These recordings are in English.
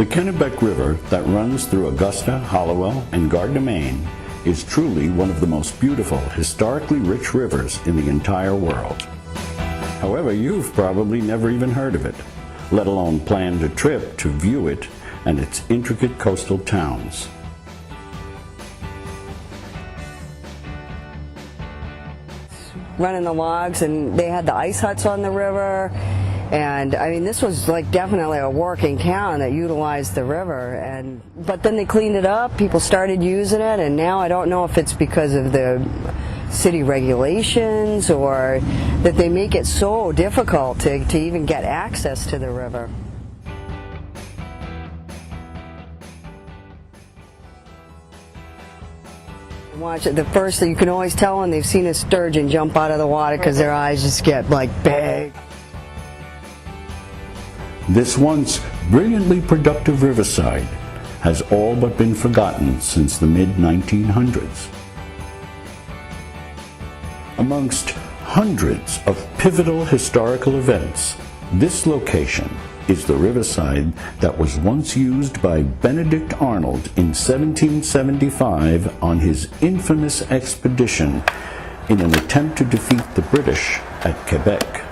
The Kennebec River that runs through Augusta, Hallowell, and Gardner, Maine is truly one of the most beautiful, historically rich rivers in the entire world. However, you've probably never even heard of it, let alone planned a trip to view it and its intricate coastal towns. Running the logs, and they had the ice huts on the river, and I mean, this was like definitely a working town that utilized the river. But then they cleaned it up, people started using it, and now I don't know if it's because of the city regulations or that they make it so difficult to even get access to the river. Watch it. The first thing you can always tell when they've seen a sturgeon jump out of the water because their eyes just get like big. This once brilliantly productive riverside has all but been forgotten since the mid-1900s. Amongst hundreds of pivotal historical events, this location is the riverside that was once used by Benedict Arnold in 1775 on his infamous expedition in an attempt to defeat the British at Quebec.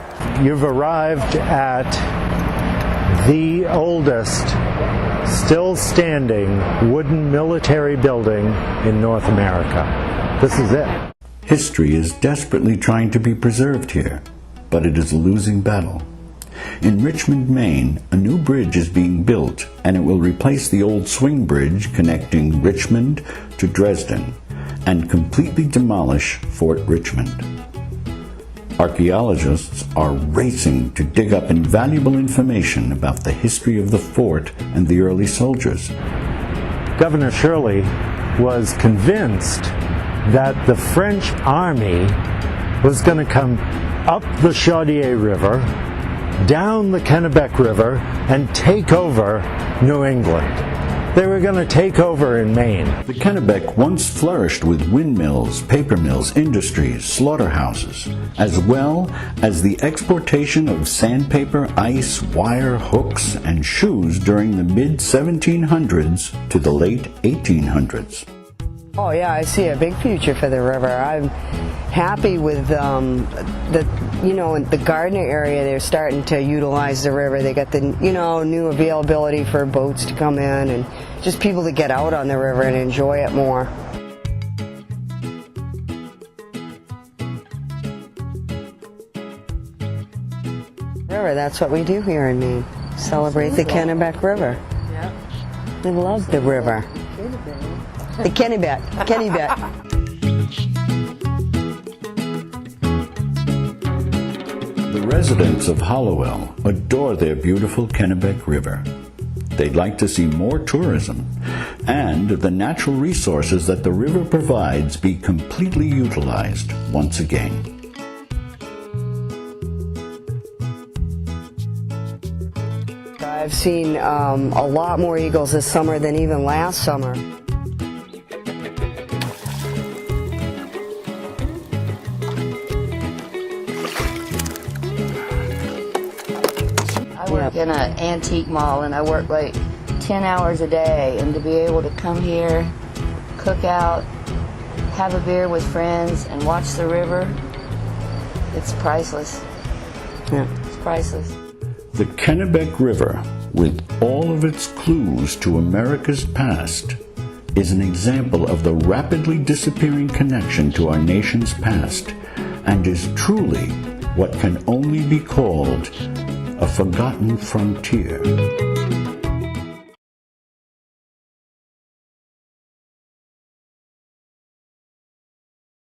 You've arrived at the oldest, still standing wooden military building in North America. This is it. History is desperately trying to be preserved here, but it is a losing battle. In Richmond, Maine, a new bridge is being built, and it will replace the old swing bridge connecting Richmond to Dresden and completely demolish Fort Richmond. Archaeologists are racing to dig up invaluable information about the history of the fort and the early soldiers. Governor Shirley was convinced that the French army was going to come up the Chaudière River, down the Kennebec River, and take over New England. They were going to take over in Maine. The Kennebec once flourished with windmills, paper mills, industries, slaughterhouses, as well as the exportation of sandpaper, ice, wire, hooks, and shoes during the mid-1700s to the late 1800s. Oh yeah, I see a big future for the river. I'm happy with the Gardner area. They're starting to utilize the river. They got the new availability for boats to come in and just people to get out on the river and enjoy it more. River, that's what we do here in Maine. Celebrate the Kennebec River. Yeah. We love the river. The Kennebec. The residents of Hallowell adore their beautiful Kennebec River. They'd like to see more tourism and the natural resources that the river provides be completely utilized once again. I've seen a lot more eagles this summer than even last summer. I work in an antique mall, and I work like 10 hours a day, and to be able to come here, cook out, have a beer with friends, and watch the river, it's priceless. Yeah. It's priceless. The Kennebec River, with all of its clues to America's past, is an example of the rapidly disappearing connection to our nation's past, and is truly what can only be called a forgotten frontier.